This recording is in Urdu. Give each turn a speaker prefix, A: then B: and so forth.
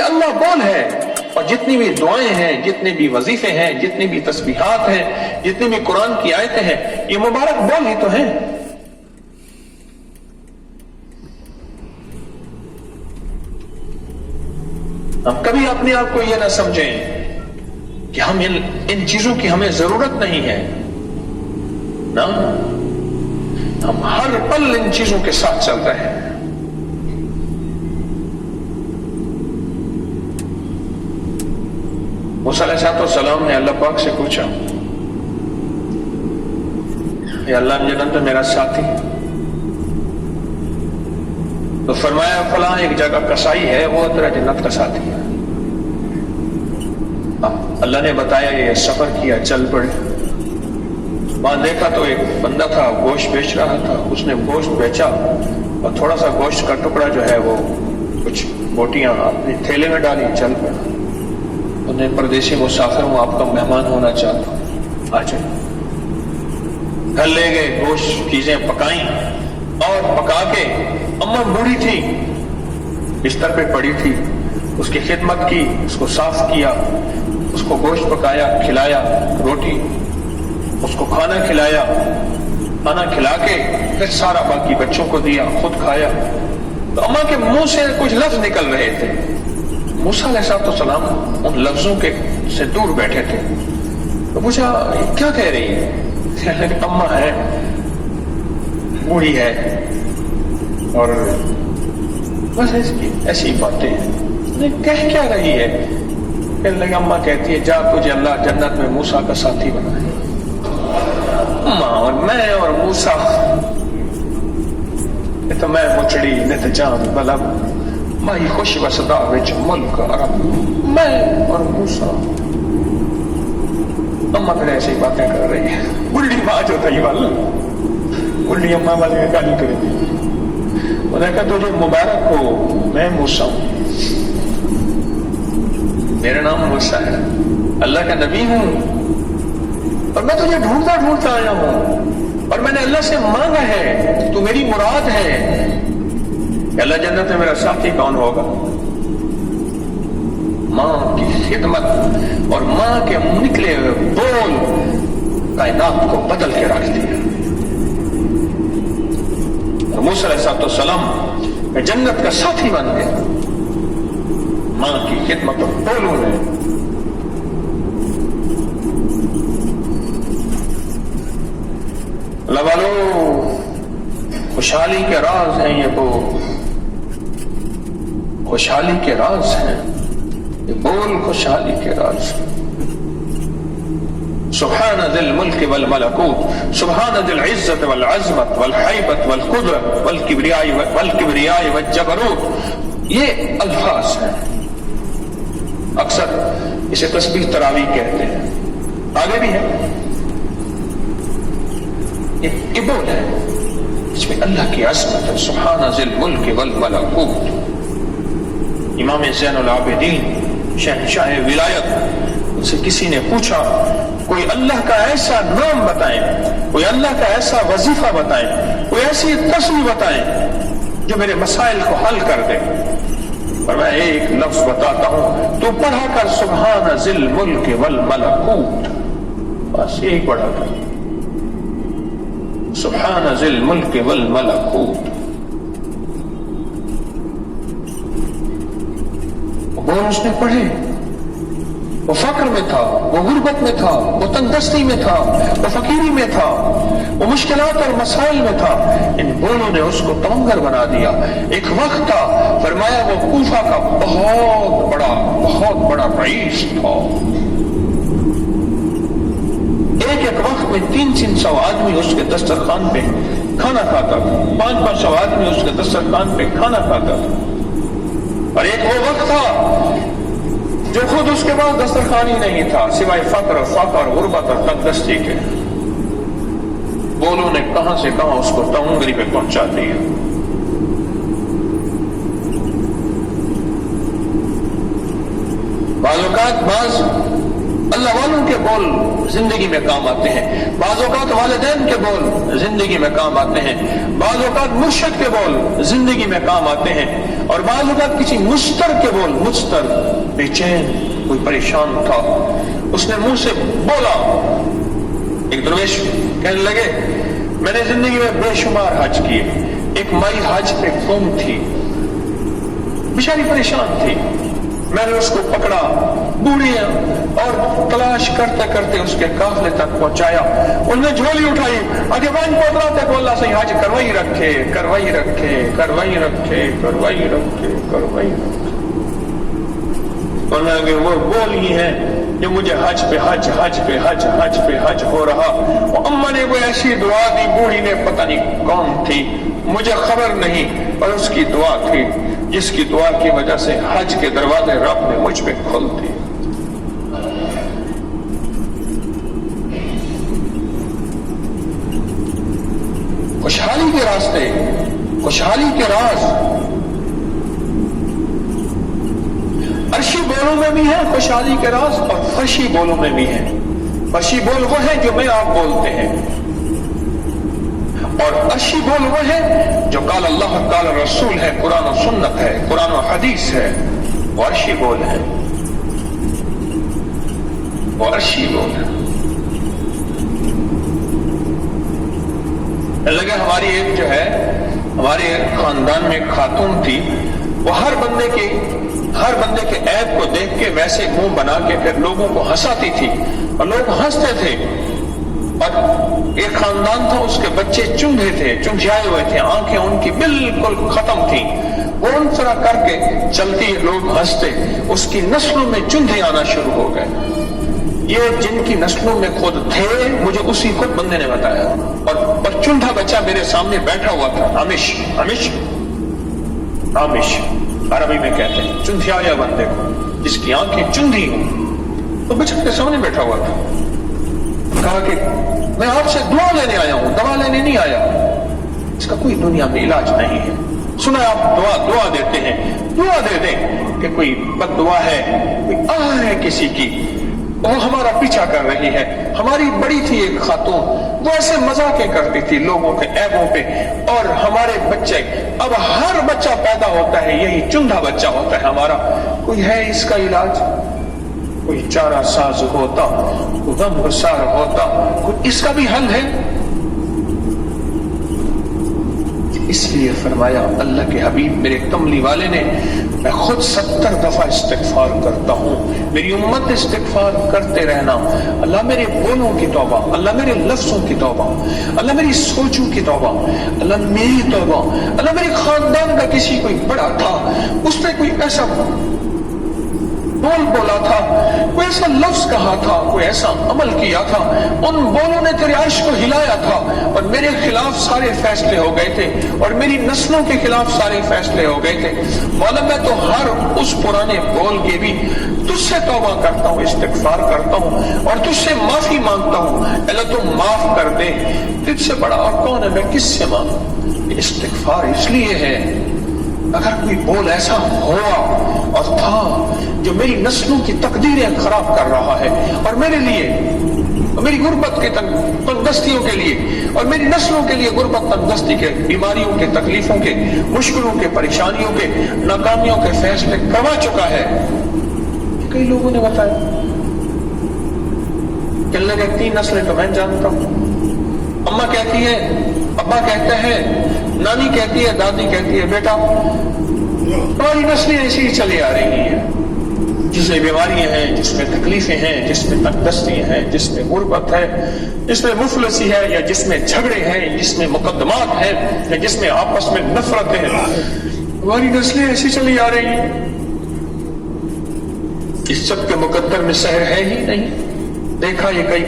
A: اللہ بول ہے، اور جتنی بھی دعائیں ہیں، جتنے بھی وظیفے ہیں، جتنی بھی تسبیحات ہیں، جتنی بھی قرآن کی آیتیں ہیں، یہ مبارک بول ہی تو ہیں۔ ہم کبھی اپنے آپ کو یہ نہ سمجھیں کہ ہم ان چیزوں کی ہمیں ضرورت نہیں ہے، نا، ہم ہر پل ان چیزوں کے ساتھ چل رہے ہیں۔ موسیٰ علیہ السلام نے اللہ پاک سے پوچھا، یا اللہ جنت میں میرا ساتھی، تو فرمایا فلاں ایک جگہ کسائی ہے، وہ تیرا جنت کا ساتھی ہے۔ اللہ نے بتایا یہ سفر کیا، چل پڑے، وہاں دیکھا تو ایک بندہ تھا گوشت بیچ رہا تھا، اس نے گوشت بیچا اور تھوڑا سا گوشت کا ٹکڑا جو ہے وہ کچھ بوٹیاں اپنے تھیلے میں ڈالی، چل پڑا۔ انہیں پردیسی مسافر ہوں، آپ کا مہمان ہونا چاہتا ہوں، آ جائے۔ گھر لے گئے، گوشت چیزیں پکائیں اور پکا کے، اماں بوڑھی تھی، بستر پہ پڑی تھی، اس کی خدمت کی، اس کو صاف کیا، اس کو گوشت پکایا، کھلایا، روٹی، اس کو کھانا کھلایا، کھانا کھلا کے پھر سارا باقی بچوں کو دیا، خود کھایا۔ تو اماں کے منہ سے کچھ لفظ نکل رہے تھے، موسیٰ علیہ السلام ان لفظوں کے سے دور بیٹھے تھے۔ تو پوچھا یہ کیا کہہ رہی ہے؟ اماں ہے، بوڑھی ہے، اور بس ایسی باتیں کہہ کیا رہی ہے؟ کہنے لگا اماں کہتی ہے جا تجھے اللہ جنت میں موسیٰ کا ساتھی بنائے۔ اماں اور میں اور موسیٰ، یہ تو میں مچڑی نت جان بلب مائی خوش وسدا وچ ملک عرب، میں اور موسیٰ۔ اماں پھر ایسی باتیں کر رہی ہے، بڑی ماں جو تھی والا بڑی اماں والی گالی کر دی۔ انہوں نے کہا تجھے مبارک ہو، میں موسیٰ ہوں، میرا نام موسیٰ ہے، اللہ کا نبی ہوں، اور میں تجھے ڈھونڈتا ڈھونڈتا آیا ہوں، اور میں نے اللہ سے مانگا ہے، تو میری مراد ہے کہ اللہ جنت میں میرا ساتھی کون ہوگا؟ ماں کی خدمت اور ماں کے نکلے ہوئے بول کائنات کو بدل کے رکھ دیا۔ اور موسیٰ علیہ السلام میں جنت کا ساتھی بن گیا، ماں کی خدمت اور بولوں نے۔ اللہ والو، خوشحالی کے راز ہیں یہ بول، خوشحالی کے راز ہیں یہ بول، خوشحالی کے راز۔ سبحان ذی الملک والملکوت، سبحان ذی العزت والعظمت والحیبت والقدرت والکبریاء والجبروت، یہ الفاظ ہیں۔ اکثر اسے تسبیح تراویح کہتے ہیں، آگے بھی ہے، یہ بول ہے، اس میں اللہ کی عظمت ہے۔ سبحان ذی الملک والملکوت۔ امام زین العابدین شہنشاہ ولایت، ان سے کسی نے پوچھا کوئی اللہ کا ایسا نام بتائیں، کوئی اللہ کا ایسا وظیفہ بتائیں، کوئی ایسی تسبیح بتائیں جو میرے مسائل کو حل کر دے۔ اور میں ایک لفظ بتاتا ہوں، تو پڑھا کر سبحان ذی الملک والملکوت، بس ایک پڑھا کر سبحان ذی الملک والملکوت۔ وہ اس نے پڑھے، وہ فقر میں تھا، وہ غربت میں تھا، وہ تندرستی میں تھا، وہ فقیری میں تھا، وہ مشکلات اور مسائل میں تھا، ان بولوں نے اس کو تونگر بنا دیا۔ ایک وقت تھا، فرمایا وہ کوفہ کا بہت بڑا رئیس تھا، ایک وقت میں 300 آدمی اس کے دسترخوان پہ کھانا کھاتا تھا، 500 آدمی اس کے دسترخوان پہ کھانا کھاتا تھا۔ اور ایک وہ وقت تھا جو خود اس کے پاس دسترخوان ہی نہیں تھا سوائے فقر اور غربت اور تندرستی کے۔ بولوں نے کہاں سے کہاں اس کو تونگری پہ پہنچا دیا۔ بعض اوقات اللہ والوں کے بول زندگی میں کام آتے ہیں، بعض اوقات والدین کے بول زندگی میں کام آتے ہیں، بعض اوقات مرشد کے بول زندگی میں کام آتے ہیں، اور بعض اوقات کسی مستر کے بول، مستر بے چین، کوئی پریشان تھا، اس نے منہ سے بولا، ایک درویش کہنے لگے میں نے زندگی میں بے شمار حج کیے، ایک مائی حج پہ گم تھی، بیچاری پریشان تھی، میں نے اس کو پکڑا، بوڑھیاں اور تلاش کرتے کرتے اس کے قافلے تک پہنچایا، ان نے جھولی اٹھائی، آگے وائن پکڑا تک اللہ سے حج کروائی رکھے، کروائی رکھے، کروائی رکھے، کروائی رکھے، کروائی رکھے۔ وہ بولی ہیں جو مجھے حج پہ حج، حج پہ حج، حج پہ حج ہو رہا۔ اماں نے وہ ایسی دعا دی، بوڑھی نے پتہ نہیں کون تھی، مجھے خبر نہیں، پر اس کی دعا تھی جس کی دعا کی وجہ سے حج کے دروازے رب نے مجھ پہ کھول دیے۔ خوشحالی کے راستے، خوشحالی کے راز عرشی بولوں میں بھی ہیں، خوشحالی کے راز، اور فرشی بولوں میں بھی ہیں۔ فرشی بول وہ ہیں جو میں آپ بولتے ہیں، اور عرشی بول وہ ہے جو قال اللہ قال رسول ہے، قرآن و سنت ہے، قرآن و حدیث ہے، وہ عرشی بول ہے، وہ عرشی بول ہے۔ لگے ہماری ایک جو ہے، ہمارے خاندان میں ایک خاتون تھی، وہ ہر بندے کے عیب کو دیکھ کے ویسے منہ بنا کے پھر لوگوں کو ہنساتی تھی، اور لوگ ہنستے تھے، اور ایک خاندان تھا اس کے بچے چنجھے تھے، چنجھائے ہوئے تھے، آنکھیں ان کی بالکل ختم تھیں، وہ ان طرح کر کے چلتی، لوگ ہنستے، اس کی نسلوں میں چنجھے آنا شروع ہو گئے۔ یہ جن کی نسلوں میں خود تھے، مجھے اسی خود بندے نے بتایا، اور چنجھا بچہ میرے سامنے بیٹھا ہوا تھا، آمش آمش آمش عربی میں کہتے ہیں چنجھایا بندے کو، جس کی آنکھیں چندھی ہوں، وہ بچہ کے سامنے بیٹھا ہوا تھا۔ کہا کہ میں آپ سے دعا لینے آیا ہوں، دوا لینے نہیں آیا، اس کا کوئی دنیا میں علاج نہیں ہے، سنا آپ دعا دیتے ہیں، دعا دے دیں کہ کوئی بد دعا ہے، کوئی آہ ہے کسی کی، وہ ہمارا پیچھا کر رہی ہے۔ ہماری بڑی تھی ایک خاتون، وہ ایسے مذاقیں کرتی تھی لوگوں کے عیبوں پہ، اور ہمارے بچے، اب ہر بچہ پیدا ہوتا ہے یہی چندھا بچہ ہوتا ہے ہمارا، کوئی ہے اس کا علاج؟ کوئی چارہ ساز ہوتا، کوئی غم گسار ہوتا، کوئی اس کا بھی حل ہے؟ اس لیے فرمایا اللہ کے حبیب میرے کملی والے نے، میں خود 70 دفعہ استغفار کرتا ہوں، میری امت استغفار کرتے رہنا، اللہ میرے بولوں کی توبہ، اللہ میرے لفظوں کی توبہ، اللہ میری سوچوں کی توبہ، اللہ میری توبہ، اللہ میرے خاندان کا کسی کوئی بڑا تھا، اس نے کوئی ایسا بول بولا تھا، کوئی ایسا لفظ کہا تھا، کوئی ایسا عمل کیا تھا، ان بولوں نے تیرے عرش کو ہلایا تھا، اور میرے خلاف سارے فیصلے ہو گئے تھے، اور میری نسلوں کے خلاف سارے فیصلے ہو گئے تھے۔ مولا میں تو ہر اس پرانے بول کے بھی تجھ سے توبہ کرتا ہوں، استغفار کرتا ہوں، اور تجھ سے معافی مانگتا ہوں، اللہ تو معاف کر دے، تجھ سے بڑا اور کون ہے، میں کس سے مانگوں؟ استغفار اس لیے ہے، اگر کوئی بول ایسا ہوا اور تھا جو میری نسلوں کی تقدیریں خراب کر رہا ہے، اور میرے لیے، میری غربت کے تنگدستیوں کے لیے، اور میری نسلوں کے لیے غربت، تنگدستی کے، بیماریوں کے، تکلیفوں کے، مشکلوں کے، پریشانیوں کے، ناکامیوں کے فیصلے کروا چکا ہے، کئی لوگوں نے بتایا۔ کہنے لگے 3 نسلیں تو میں جانتا ہوں، اماں کہتی ہے، ابا کہتے ہیں، نانی کہتی ہے، دادی کہتی ہے، بیٹا ہماری نسلیں ایسی ہی چلی آ رہی ہیں، جس میں بیماریاں ہیں، جس میں تکلیفیں ہیں، جس میں تنگدستی ہیں، جس میں غربت ہے، جس میں مفلسی ہے، یا جس میں جھگڑے ہیں، جس میں مقدمات ہیں، یا جس میں آپس میں نفرتیں ہیں، ہماری نسلیں ایسی چلی آ رہی ہیں۔ اس سب کے مقدر میں سحر ہے ہی نہیں، دیکھا یہ کئی بار